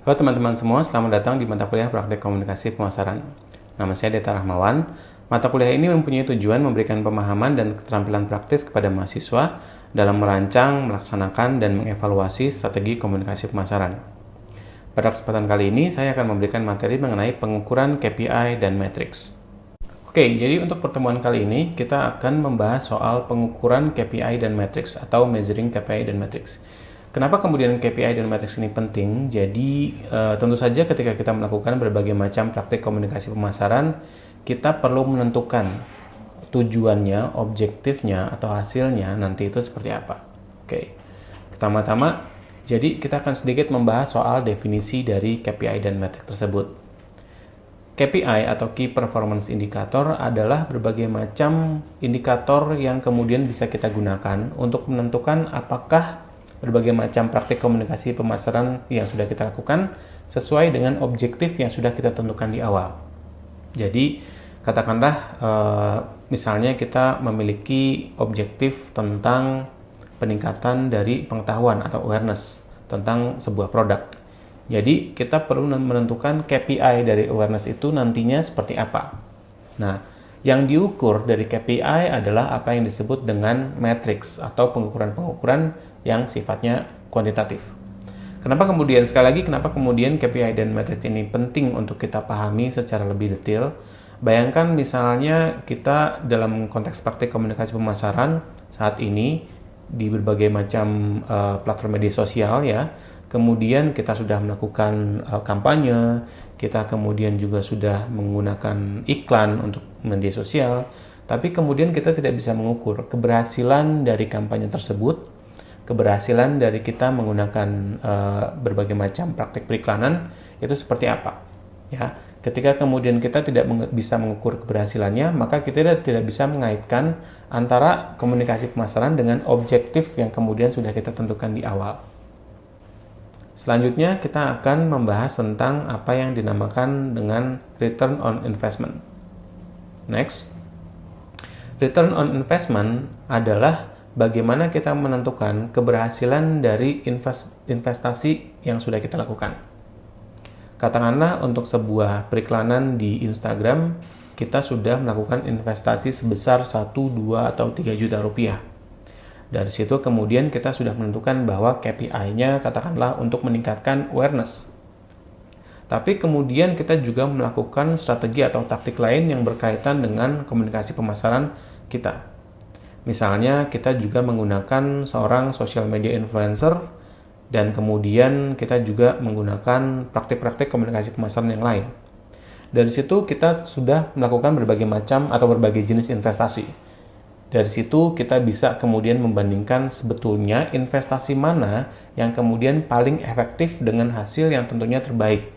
Halo teman-teman semua, selamat datang di mata kuliah Praktik Komunikasi Pemasaran. Nama saya Deta Rahmawan. Mata kuliah ini mempunyai tujuan memberikan pemahaman dan keterampilan praktis kepada mahasiswa dalam merancang, melaksanakan, dan mengevaluasi strategi komunikasi pemasaran. Pada kesempatan kali ini, saya akan memberikan materi mengenai pengukuran KPI dan matriks. Oke, jadi untuk pertemuan kali ini, kita akan membahas soal pengukuran KPI dan matriks atau measuring KPI dan matriks. Kenapa kemudian KPI dan matriks ini penting? Jadi tentu saja ketika kita melakukan berbagai macam praktik komunikasi pemasaran, kita perlu menentukan tujuannya, objektifnya, atau hasilnya nanti itu seperti apa. Oke, pertama-tama, jadi kita akan sedikit membahas soal definisi dari KPI dan matriks tersebut. KPI atau Key Performance Indicator adalah berbagai macam indikator yang kemudian bisa kita gunakan untuk menentukan apakah berbagai macam praktik komunikasi pemasaran yang sudah kita lakukan sesuai dengan objektif yang sudah kita tentukan di awal. Jadi, katakanlah misalnya kita memiliki objektif tentang peningkatan dari pengetahuan atau awareness tentang sebuah produk. Jadi, kita perlu menentukan KPI dari awareness itu nantinya seperti apa. Nah, yang diukur dari KPI adalah apa yang disebut dengan matriks atau pengukuran-pengukuran yang sifatnya kuantitatif. Kenapa kemudian KPI dan matriks ini penting untuk kita pahami secara lebih detail? Bayangkan misalnya kita dalam konteks praktik komunikasi pemasaran saat ini di berbagai macam platform media sosial ya. Kemudian kita sudah melakukan kampanye, kita kemudian juga sudah menggunakan iklan untuk media sosial, tapi kemudian kita tidak bisa mengukur keberhasilan dari kampanye tersebut, keberhasilan dari kita menggunakan berbagai macam praktik periklanan itu seperti apa. Ya, ketika kemudian kita tidak bisa mengukur keberhasilannya, maka kita tidak bisa mengaitkan antara komunikasi pemasaran dengan objektif yang kemudian sudah kita tentukan di awal. Selanjutnya kita akan membahas tentang apa yang dinamakan dengan return on investment. Next, return on investment adalah bagaimana kita menentukan keberhasilan dari investasi yang sudah kita lakukan. Katakanlah untuk sebuah periklanan di Instagram, kita sudah melakukan investasi sebesar 1, 2, atau 3 juta rupiah. Dari situ kemudian kita sudah menentukan bahwa KPI-nya katakanlah untuk meningkatkan awareness. Tapi kemudian kita juga melakukan strategi atau taktik lain yang berkaitan dengan komunikasi pemasaran kita. Misalnya kita juga menggunakan seorang social media influencer dan kemudian kita juga menggunakan praktik-praktik komunikasi pemasaran yang lain. Dari situ kita sudah melakukan berbagai macam atau berbagai jenis investasi. Dari situ kita bisa kemudian membandingkan sebetulnya investasi mana yang kemudian paling efektif dengan hasil yang tentunya terbaik.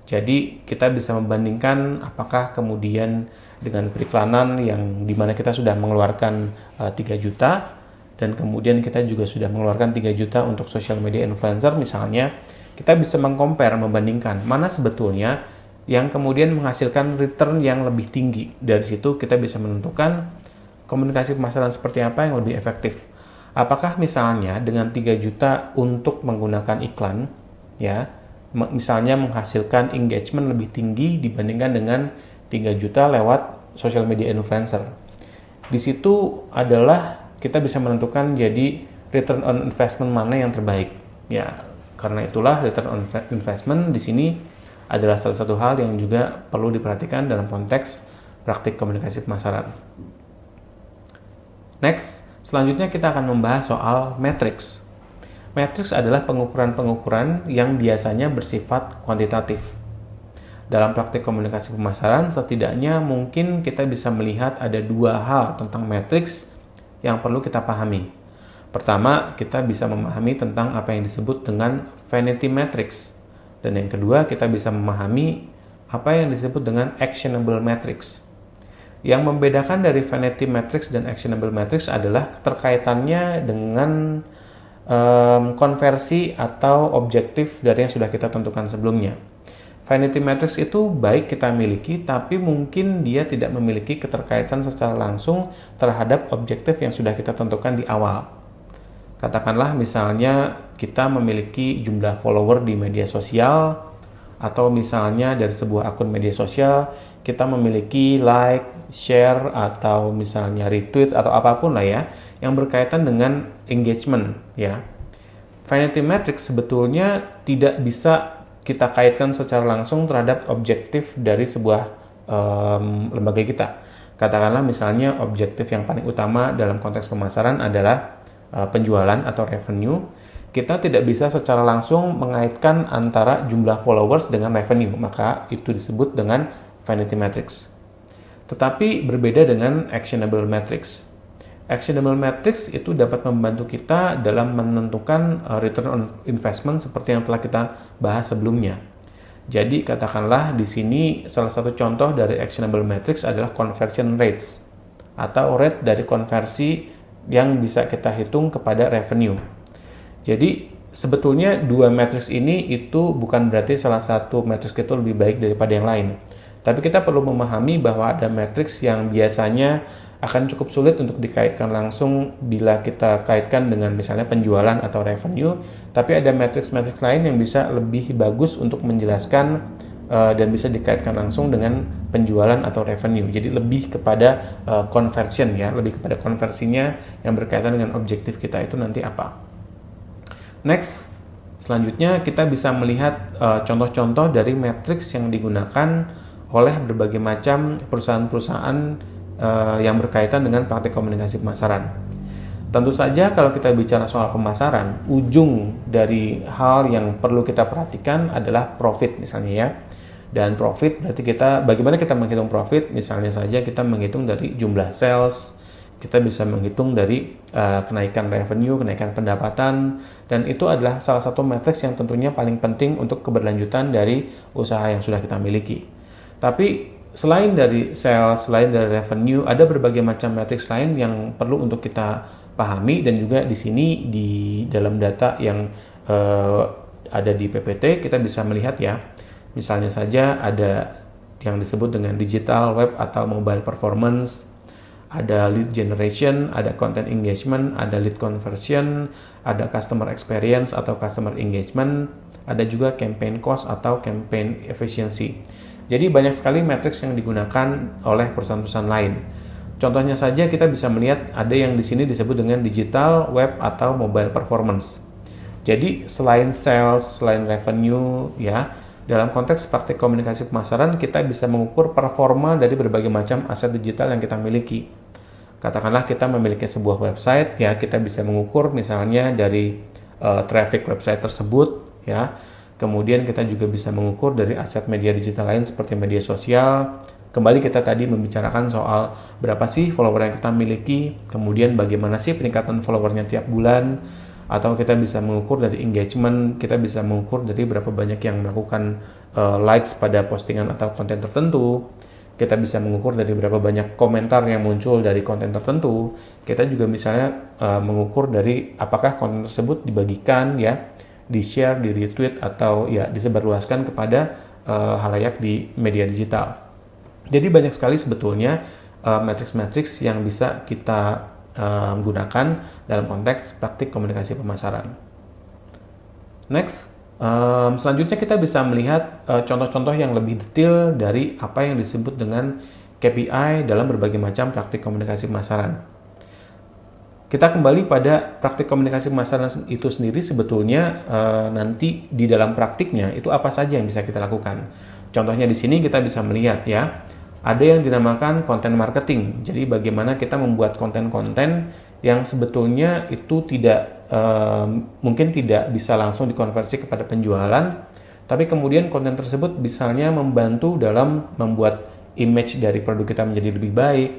Jadi kita bisa membandingkan apakah kemudian dengan periklanan yang dimana kita sudah mengeluarkan 3 juta dan kemudian kita juga sudah mengeluarkan 3 juta untuk social media influencer misalnya, kita bisa membandingkan mana sebetulnya yang kemudian menghasilkan return yang lebih tinggi. Dari situ kita bisa menentukan komunikasi pemasaran seperti apa yang lebih efektif. Apakah misalnya dengan 3 juta untuk menggunakan iklan, ya, misalnya menghasilkan engagement lebih tinggi dibandingkan dengan 3 juta lewat social media influencer. Di situ adalah kita bisa menentukan jadi return on investment mana yang terbaik. Ya, karena itulah return on investment di sini adalah salah satu hal yang juga perlu diperhatikan dalam konteks praktik komunikasi pemasaran. Next, selanjutnya kita akan membahas soal matriks. Matriks adalah pengukuran-pengukuran yang biasanya bersifat kuantitatif. Dalam praktik komunikasi pemasaran, setidaknya mungkin kita bisa melihat ada 2 hal tentang matriks yang perlu kita pahami. Pertama, kita bisa memahami tentang apa yang disebut dengan vanity matrix. Dan yang kedua, kita bisa memahami apa yang disebut dengan actionable matrix. Yang membedakan dari vanity matrix dan actionable matrix adalah keterkaitannya dengan konversi atau objektif dari yang sudah kita tentukan sebelumnya. Vanity matrix itu baik kita miliki, tapi mungkin dia tidak memiliki keterkaitan secara langsung terhadap objektif yang sudah kita tentukan di awal. Katakanlah misalnya kita memiliki jumlah follower di media sosial, atau misalnya dari sebuah akun media sosial kita memiliki like, share, atau misalnya retweet atau apapun lah ya yang berkaitan dengan engagement ya. Vanity metrics sebetulnya tidak bisa kita kaitkan secara langsung terhadap objektif dari sebuah lembaga kita. Katakanlah misalnya objektif yang paling utama dalam konteks pemasaran adalah penjualan atau revenue. Kita tidak bisa secara langsung mengaitkan antara jumlah followers dengan revenue, maka itu disebut dengan vanity metrics. Tetapi berbeda dengan actionable metrics. Actionable metrics itu dapat membantu kita dalam menentukan return on investment seperti yang telah kita bahas sebelumnya. Jadi katakanlah di sini salah satu contoh dari actionable metrics adalah conversion rates atau rate dari konversi yang bisa kita hitung kepada revenue. Jadi sebetulnya dua matriks ini itu bukan berarti salah satu matriks itu lebih baik daripada yang lain. Tapi kita perlu memahami bahwa ada matriks yang biasanya akan cukup sulit untuk dikaitkan langsung bila kita kaitkan dengan misalnya penjualan atau revenue. Tapi ada matriks-matriks lain yang bisa lebih bagus untuk menjelaskan dan bisa dikaitkan langsung dengan penjualan atau revenue. Jadi lebih kepada conversion ya, lebih kepada konversinya yang berkaitan dengan objektif kita itu nanti apa. Next, selanjutnya kita bisa melihat contoh-contoh dari matriks yang digunakan oleh berbagai macam perusahaan-perusahaan yang berkaitan dengan praktik komunikasi pemasaran. Tentu saja kalau kita bicara soal pemasaran, ujung dari hal yang perlu kita perhatikan adalah profit misalnya ya. Dan profit berarti bagaimana kita menghitung profit? Misalnya saja kita menghitung dari jumlah sales, kita bisa menghitung dari kenaikan revenue, kenaikan pendapatan, dan itu adalah salah satu matriks yang tentunya paling penting untuk keberlanjutan dari usaha yang sudah kita miliki. Tapi selain dari sales, selain dari revenue, ada berbagai macam matriks lain yang perlu untuk kita pahami, dan juga di sini di dalam data yang ada di PPT kita bisa melihat ya. Misalnya saja ada yang disebut dengan digital, web, atau mobile performance, ada lead generation, ada content engagement, ada lead conversion, ada customer experience atau customer engagement, ada juga campaign cost atau campaign efficiency. Jadi banyak sekali matriks yang digunakan oleh perusahaan-perusahaan lain. Contohnya saja kita bisa melihat ada yang di sini disebut dengan digital, web, atau mobile performance. Jadi selain sales, selain revenue ya, dalam konteks praktik komunikasi pemasaran kita bisa mengukur performa dari berbagai macam aset digital yang kita miliki. Katakanlah kita memiliki sebuah website ya, kita bisa mengukur misalnya dari traffic website tersebut ya. Kemudian kita juga bisa mengukur dari aset media digital lain seperti media sosial. Kembali kita tadi membicarakan soal berapa sih follower yang kita miliki, kemudian bagaimana sih peningkatan followernya tiap bulan, atau kita bisa mengukur dari engagement, kita bisa mengukur dari berapa banyak yang melakukan likes pada postingan atau konten tertentu. Kita bisa mengukur dari berapa banyak komentar yang muncul dari konten tertentu. Kita juga misalnya mengukur dari apakah konten tersebut dibagikan ya, di-share, di-retweet, atau ya disebarluaskan kepada halayak di media digital. Jadi banyak sekali sebetulnya matriks-matriks yang bisa kita gunakan dalam konteks praktik komunikasi pemasaran. Next, selanjutnya kita bisa melihat contoh-contoh yang lebih detail dari apa yang disebut dengan KPI dalam berbagai macam praktik komunikasi pemasaran. Kita kembali pada praktik komunikasi pemasaran itu sendiri sebetulnya nanti di dalam praktiknya itu apa saja yang bisa kita lakukan. Contohnya di sini kita bisa melihat ya, ada yang dinamakan content marketing. Jadi bagaimana kita membuat konten-konten yang sebetulnya itu mungkin tidak bisa langsung dikonversi kepada penjualan, tapi kemudian konten tersebut misalnya membantu dalam membuat image dari produk kita menjadi lebih baik,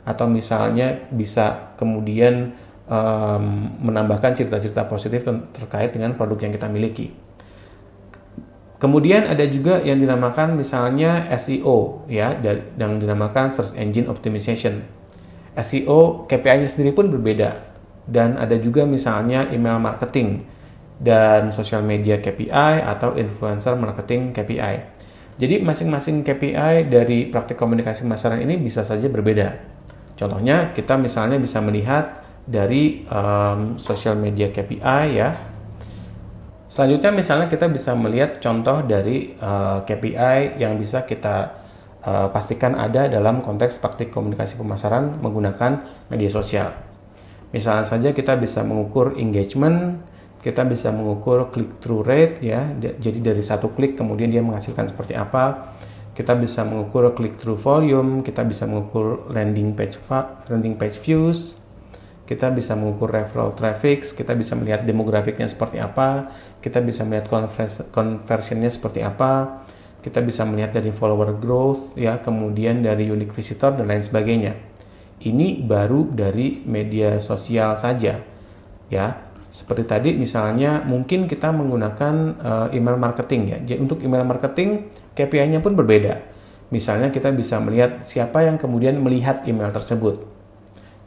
atau misalnya bisa kemudian menambahkan cerita-cerita positif terkait dengan produk yang kita miliki. Kemudian ada juga yang dinamakan misalnya SEO ya, yang dinamakan Search Engine Optimization. SEO KPI-nya sendiri pun berbeda, dan ada juga misalnya email marketing dan social media KPI atau influencer marketing KPI. Jadi masing-masing KPI dari praktik komunikasi pemasaran ini bisa saja berbeda. Contohnya kita misalnya bisa melihat dari social media KPI ya. Selanjutnya misalnya kita bisa melihat contoh dari KPI yang bisa kita pastikan ada dalam konteks praktik komunikasi pemasaran menggunakan media sosial. Misalnya saja kita bisa mengukur engagement, kita bisa mengukur click-through rate ya, jadi dari satu klik kemudian dia menghasilkan seperti apa. Kita bisa mengukur click-through volume, kita bisa mengukur landing page views, kita bisa mengukur referral traffic, kita bisa melihat demografiknya seperti apa, kita bisa melihat conversionnya seperti apa, kita bisa melihat dari follower growth ya, kemudian dari unique visitor dan lain sebagainya. Ini baru dari media sosial saja ya. Seperti tadi misalnya mungkin kita menggunakan email marketing ya. Jadi untuk email marketing KPI-nya pun berbeda. Misalnya kita bisa melihat siapa yang kemudian melihat email tersebut.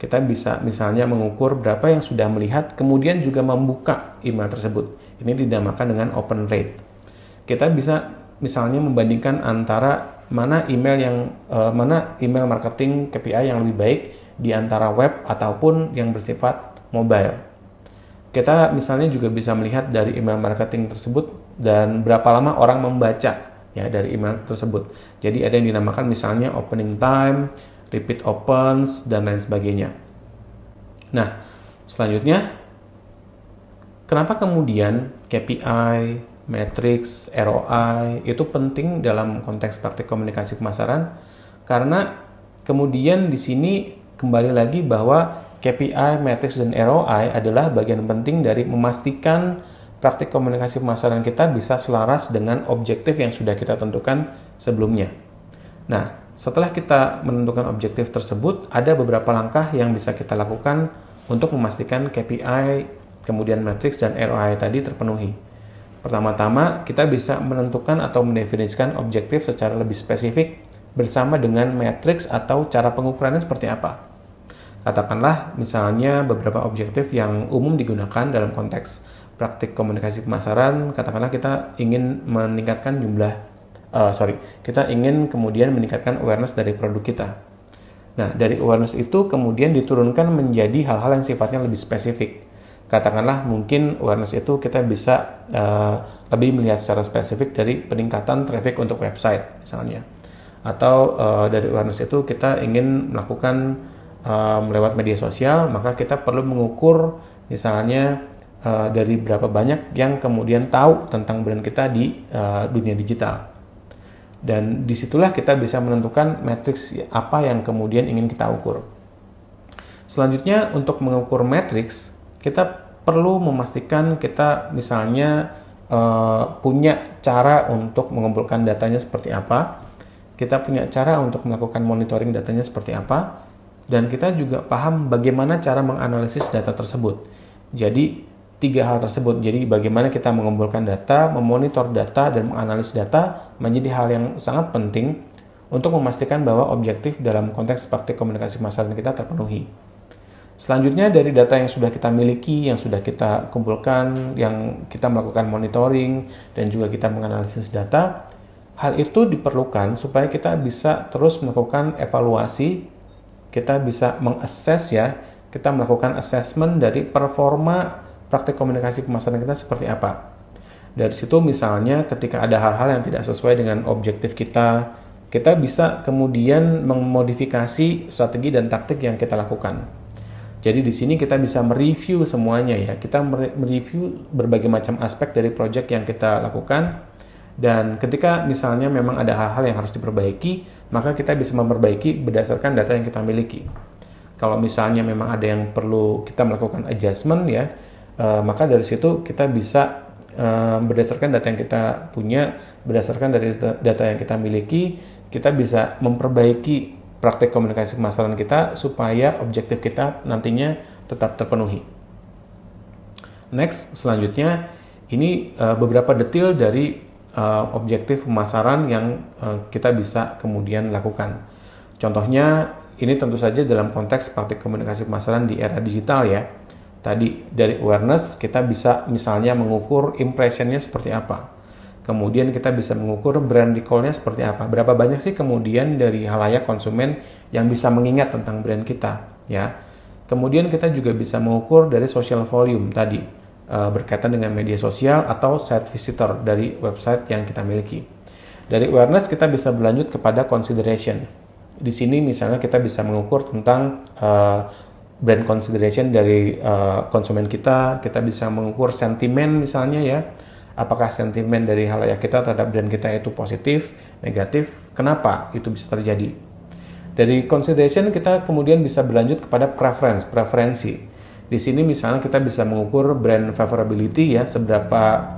Kita bisa misalnya mengukur berapa yang sudah melihat kemudian juga membuka email tersebut. Ini dinamakan dengan open rate. Kita bisa misalnya membandingkan antara mana email marketing KPI yang lebih baik di antara web ataupun yang bersifat mobile. Kita misalnya juga bisa melihat dari email marketing tersebut dan berapa lama orang membaca ya dari email tersebut. Jadi ada yang dinamakan misalnya opening time, repeat opens dan lain sebagainya. Nah, selanjutnya kenapa kemudian KPI, matrix, ROI itu penting dalam konteks praktik komunikasi pemasaran? Karena kemudian di sini kembali lagi bahwa KPI, matrix, dan ROI adalah bagian penting dari memastikan praktik komunikasi pemasaran kita bisa selaras dengan objektif yang sudah kita tentukan sebelumnya. Nah, setelah kita menentukan objektif tersebut, ada beberapa langkah yang bisa kita lakukan untuk memastikan KPI, kemudian matrix, dan ROI tadi terpenuhi. Pertama-tama, kita bisa menentukan atau mendefinisikan objektif secara lebih spesifik bersama dengan matriks atau cara pengukurannya seperti apa. Katakanlah misalnya beberapa objektif yang umum digunakan dalam konteks praktik komunikasi pemasaran, katakanlah kita ingin meningkatkan kita ingin kemudian meningkatkan awareness dari produk kita. Nah, dari awareness itu kemudian diturunkan menjadi hal-hal yang sifatnya lebih spesifik. Katakanlah mungkin awareness itu kita bisa lebih melihat secara spesifik dari peningkatan traffic untuk website misalnya. Atau dari awareness itu kita ingin melakukan lewat media sosial, maka kita perlu mengukur misalnya dari berapa banyak yang kemudian tahu tentang brand kita di dunia digital. Dan disitulah kita bisa menentukan matriks apa yang kemudian ingin kita ukur. Selanjutnya untuk mengukur matriks, kita perlu memastikan kita misalnya punya cara untuk mengumpulkan datanya seperti apa, kita punya cara untuk melakukan monitoring datanya seperti apa, dan kita juga paham bagaimana cara menganalisis data tersebut. Jadi 3 hal tersebut, jadi bagaimana kita mengumpulkan data, memonitor data, dan menganalisis data menjadi hal yang sangat penting untuk memastikan bahwa objektif dalam konteks praktik komunikasi pemasaran kita terpenuhi. Selanjutnya dari data yang sudah kita miliki, yang sudah kita kumpulkan, yang kita melakukan monitoring, dan juga kita menganalisis data, hal itu diperlukan supaya kita bisa terus melakukan evaluasi, kita bisa mengakses ya, kita melakukan assessment dari performa praktik komunikasi pemasaran kita seperti apa. Dari situ misalnya ketika ada hal-hal yang tidak sesuai dengan objektif kita bisa kemudian memodifikasi strategi dan taktik yang kita lakukan. Jadi di sini kita bisa mereview semuanya ya. Kita mereview berbagai macam aspek dari project yang kita lakukan. Dan ketika misalnya memang ada hal-hal yang harus diperbaiki, maka kita bisa memperbaiki berdasarkan data yang kita miliki. Kalau misalnya memang ada yang perlu kita melakukan adjustment ya, maka dari situ kita bisa berdasarkan data yang kita punya, berdasarkan dari data yang kita miliki, kita bisa memperbaiki praktik komunikasi pemasaran kita supaya objektif kita nantinya tetap terpenuhi. Next, selanjutnya ini beberapa detail dari objektif pemasaran yang kita bisa kemudian lakukan. Contohnya, ini tentu saja dalam konteks praktik komunikasi pemasaran di era digital ya. Tadi dari awareness kita bisa misalnya mengukur impressionnya seperti apa. Kemudian kita bisa mengukur brand recall-nya seperti apa. Berapa banyak sih kemudian dari halayak konsumen yang bisa mengingat tentang brand kita, ya. Kemudian kita juga bisa mengukur dari social volume tadi. berkaitan dengan media sosial atau site visitor dari website yang kita miliki. Dari awareness kita bisa berlanjut kepada consideration. Di sini misalnya kita bisa mengukur tentang brand consideration dari konsumen kita bisa mengukur sentimen misalnya ya. Apakah sentimen dari halayak kita terhadap brand kita itu positif, negatif, kenapa itu bisa terjadi. Dari consideration kita kemudian bisa berlanjut kepada preferensi. Di sini misalnya kita bisa mengukur brand favorability ya, seberapa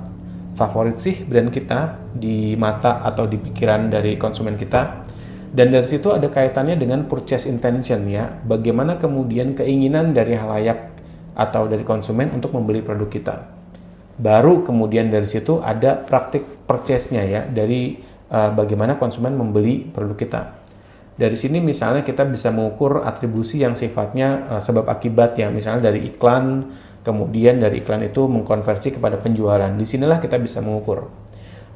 favorit sih brand kita di mata atau di pikiran dari konsumen kita. Dan dari situ ada kaitannya dengan purchase intention ya, bagaimana kemudian keinginan dari halayak atau dari konsumen untuk membeli produk kita. Baru kemudian dari situ ada praktik purchase-nya ya, dari bagaimana konsumen membeli produk kita. Dari sini misalnya kita bisa mengukur atribusi yang sifatnya sebab akibat ya, misalnya dari iklan, kemudian dari iklan itu mengkonversi kepada penjualan. Disinilah kita bisa mengukur.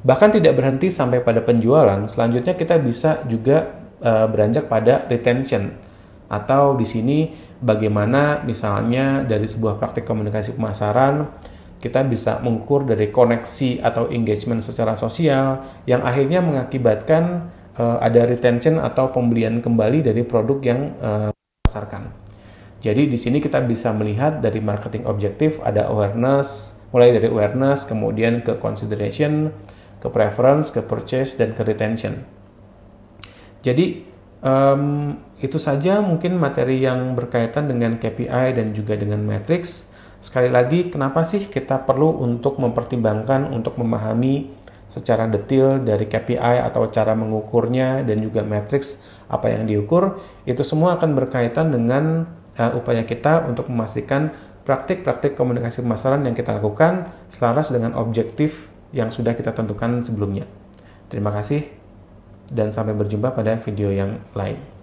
Bahkan tidak berhenti sampai pada penjualan, selanjutnya kita bisa juga beranjak pada retention. Atau di sini bagaimana misalnya dari sebuah praktik komunikasi pemasaran, kita bisa mengukur dari koneksi atau engagement secara sosial yang akhirnya mengakibatkan ada retention atau pembelian kembali dari produk yang dipasarkan. Jadi di sini kita bisa melihat dari marketing objektif ada awareness, mulai dari awareness, kemudian ke consideration, ke preference, ke purchase, dan ke retention. Jadi itu saja mungkin materi yang berkaitan dengan KPI dan juga dengan matrix. Sekali lagi, kenapa sih kita perlu untuk mempertimbangkan, untuk memahami secara detail dari KPI atau cara mengukurnya dan juga matriks apa yang diukur, itu semua akan berkaitan dengan upaya kita untuk memastikan praktik-praktik komunikasi pemasaran yang kita lakukan selaras dengan objektif yang sudah kita tentukan sebelumnya. Terima kasih dan sampai berjumpa pada video yang lain.